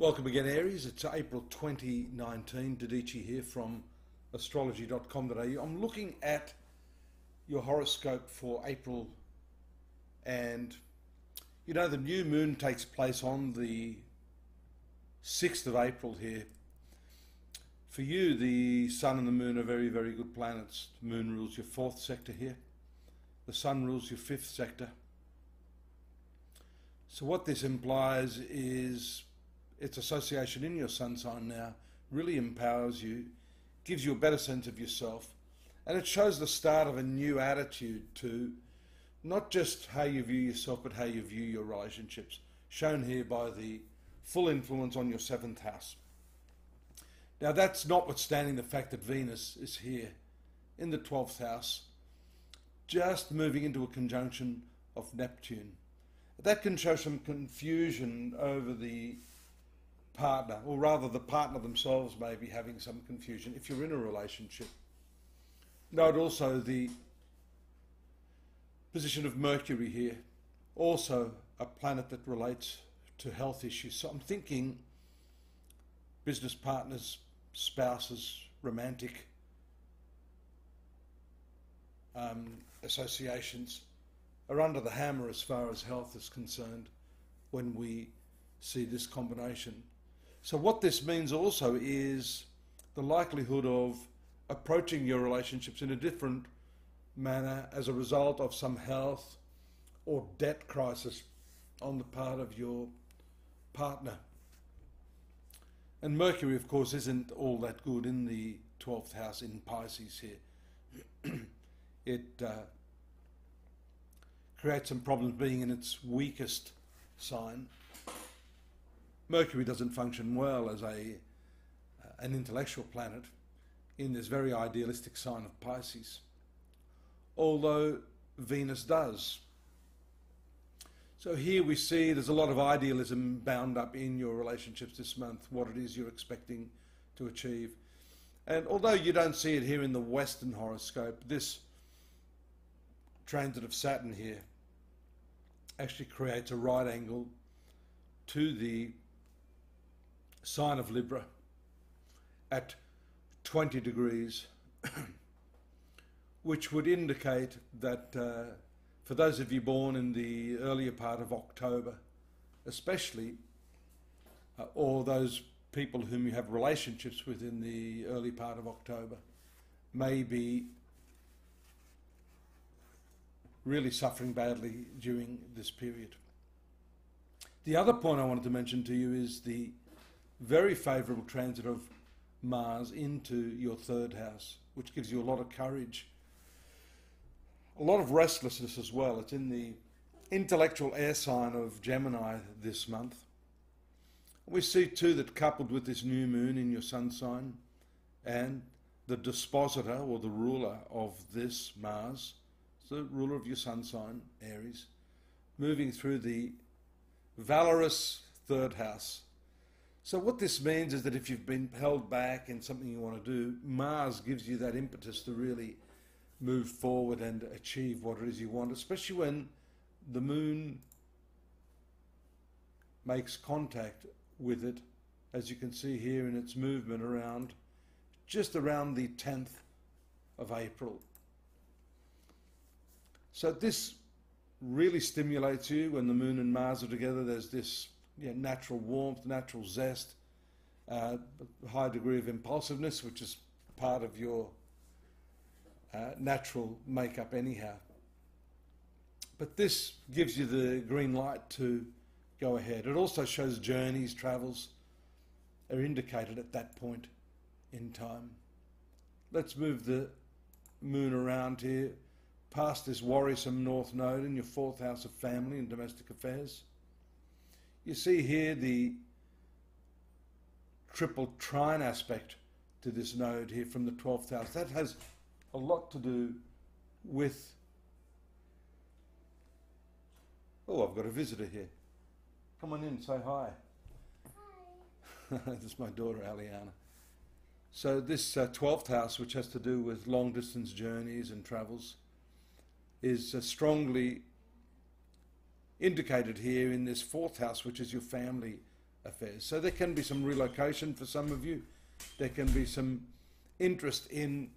Welcome again, Aries. It's April 2019. Dadhichi here from astrology.com.au. I'm looking at your horoscope for April, and you know the new moon takes place on the 6th of April here. For you, the sun and the moon are very, very good planets. The moon rules your 4th sector here. The sun rules your 5th sector. So what this implies is its association in your sun sign now really empowers you, gives you a better sense of yourself, and it shows the start of a new attitude to not just how you view yourself, but how you view your relationships, shown here by the full influence on your 7th house. Now that's notwithstanding the fact that Venus is here in the 12th house, just moving into a conjunction of Neptune. That can show some confusion over the partner, or rather the partner themselves may be having some confusion if you're in a relationship. Note also the position of Mercury here, also a planet that relates to health issues. So I'm thinking business partners, spouses, romantic associations are under the hammer as far as health is concerned when we see this combination. So what this means also is the likelihood of approaching your relationships in a different manner as a result of some health or debt crisis on the part of your partner. And Mercury, of course, isn't all that good in the 12th house in Pisces here. It creates some problems being in its weakest sign. Mercury doesn't function well as an intellectual planet in this very idealistic sign of Pisces, although Venus does. So here we see there's a lot of idealism bound up in your relationships this month, what it is you're expecting to achieve. And although you don't see it here in the Western horoscope, this transit of Saturn here actually creates a right angle to the sign of Libra at 20 degrees, which would indicate that for those of you born in the earlier part of October, especially, or those people whom you have relationships with in the early part of October, may be really suffering badly during this period. The other point I wanted to mention to you is the very favourable transit of Mars into your 3rd house, which gives you a lot of courage, a lot of restlessness as well. It's in the intellectual air sign of Gemini this month. We see too that coupled with this new moon in your sun sign and the dispositor or the ruler of this Mars, the ruler of your sun sign, Aries, moving through the valorous 3rd house. So what this means is that if you've been held back in something you want to do, Mars gives you that impetus to really move forward and achieve what it is you want, especially when the moon makes contact with it, as you can see here in its movement around, just around the 10th of April. So this really stimulates you when the moon and Mars are together. There's this natural warmth, natural zest, high degree of impulsiveness, which is part of your natural makeup anyhow. But this gives you the green light to go ahead. It also shows journeys, travels are indicated at that point in time. Let's move the moon around here, past this worrisome North Node in your 4th house of family and domestic affairs. You see here the triple trine aspect to this node here from the 12th house. That has a lot to do with... Oh, I've got a visitor here. Come on in, say hi. Hi. This is my daughter, Aliana. So this 12th house, which has to do with long distance journeys and travels, is strongly indicated here in this 4th house, which is your family affairs. So there can be some relocation for some of you. There can be some interest in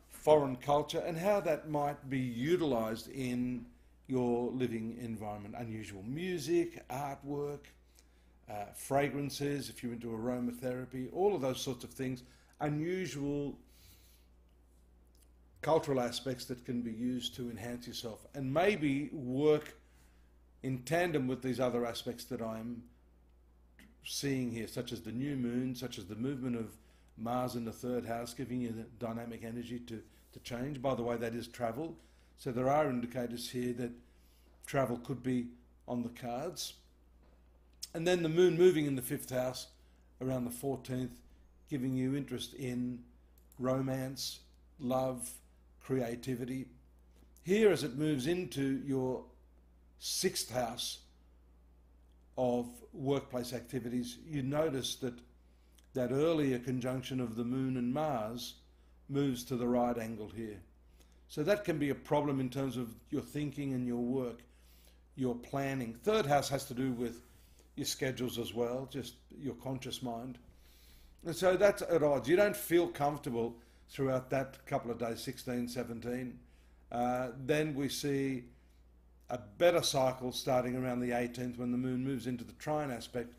foreign culture and how that might be utilised in your living environment. Unusual music, artwork, fragrances, if you're into aromatherapy, all of those sorts of things. Unusual cultural aspects that can be used to enhance yourself and maybe work in tandem with these other aspects that I'm seeing here, such as the new moon, such as the movement of Mars in the third house, giving you the dynamic energy to change. By the way, that is travel. So there are indicators here that travel could be on the cards. And then the moon moving in the fifth house around the 14th, giving you interest in romance, love, creativity. Here, as it moves into your sixth house of workplace activities, you notice that that earlier conjunction of the moon and Mars moves to the right angle here. So that can be a problem in terms of your thinking and your work, your planning. Third house has to do with your schedules as well, just your conscious mind. And so that's at odds. You don't feel comfortable throughout that couple of days, 16, 17. Then we see a better cycle starting around the 18th when the moon moves into the trine aspect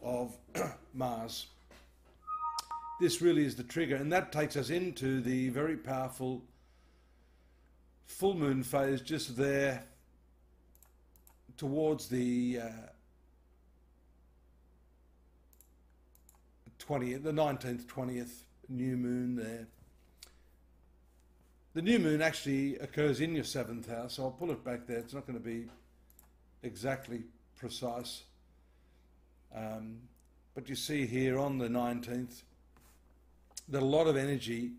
of Mars. This really is the trigger, and that takes us into the very powerful full moon phase just there towards the 20th, the 19th, 20th new moon there. The new moon actually occurs in your seventh house, so I'll pull it back there. It's not going to be exactly precise. But you see here on the 19th that a lot of energy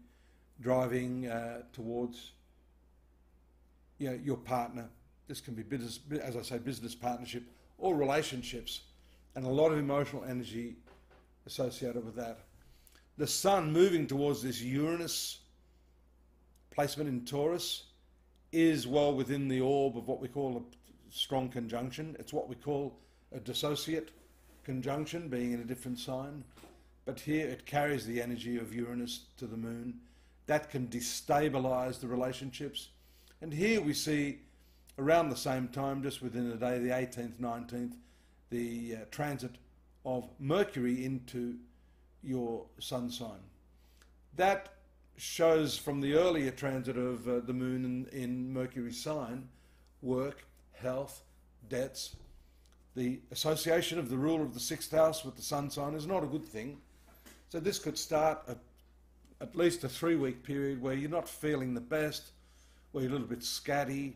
driving towards your partner. This can be business, as I say, business partnership or relationships, and a lot of emotional energy associated with that. The sun moving towards this Uranus placement in Taurus is well within the orb of what we call a strong conjunction. It's what we call a dissociate conjunction, being in a different sign. But here it carries the energy of Uranus to the moon. That can destabilize the relationships. And here we see around the same time, just within a day, the 18th, 19th, the transit of Mercury into your sun sign. That shows from the earlier transit of the moon in Mercury's sign, work, health, debts. The association of the ruler of the sixth house with the sun sign is not a good thing. So this could start at least a 3-week period where you're not feeling the best, where you're a little bit scatty.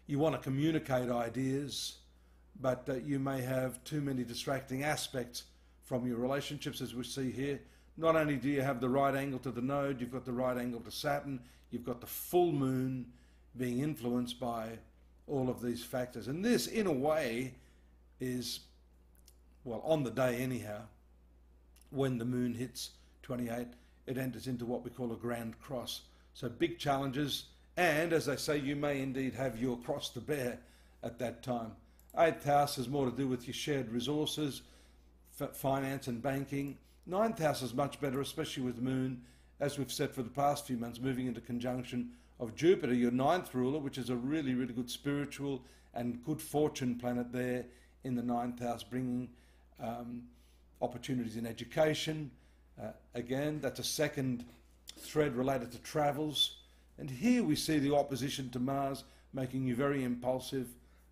You want to communicate ideas, but you may have too many distracting aspects from your relationships, as we see here. Not only do you have the right angle to the node, you've got the right angle to Saturn, you've got the full moon being influenced by all of these factors. And this, in a way, is, well, on the day anyhow, when the moon hits 28, it enters into what we call a grand cross. So big challenges, and as they say, you may indeed have your cross to bear at that time. 8th house has more to do with your shared resources, finance and banking. 9th house is much better, especially with the moon, as we've said for the past few months, moving into conjunction of Jupiter, your 9th ruler, which is a really, really good spiritual and good fortune planet there in the 9th house, bringing opportunities in education. Again, that's a second thread related to travels. And here we see the opposition to Mars, making you very impulsive.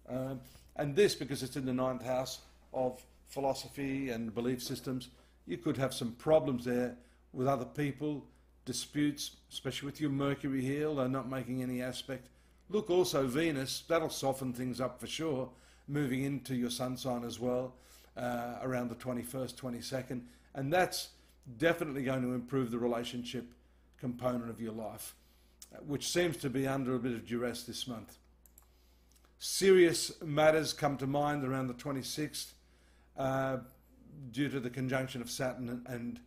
And this, because it's in the 9th house of philosophy and belief systems, you could have some problems there with other people, disputes, especially with your Mercury here, although not making any aspect. Look, also Venus, that'll soften things up for sure, moving into your sun sign as well, around the 21st, 22nd. And that's definitely going to improve the relationship component of your life, which seems to be under a bit of duress this month. Serious matters come to mind around the 26th, due to the conjunction of Saturn and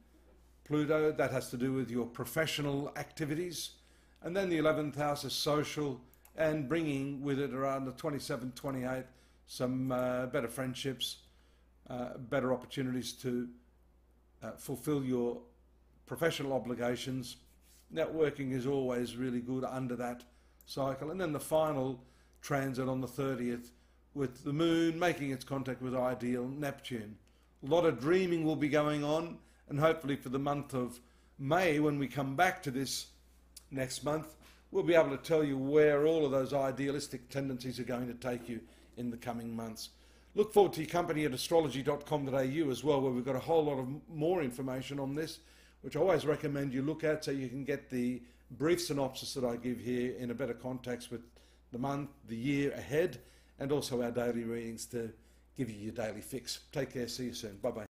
Pluto. That has to do with your professional activities. And then the 11th house is social, and bringing with it around the 27th, 28th, some better friendships, better opportunities to fulfill your professional obligations. Networking is always really good under that cycle. And then the final transit on the 30th with the moon making its contact with ideal Neptune. A lot of dreaming will be going on, and hopefully for the month of May, when we come back to this next month, we'll be able to tell you where all of those idealistic tendencies are going to take you in the coming months. Look forward to your company at astrology.com.au as well, where we've got a whole lot of more information on this, which I always recommend you look at so you can get the brief synopsis that I give here in a better context with the month, the year ahead, and also our daily readings to give you your daily fix. Take care. See you soon. Bye-bye.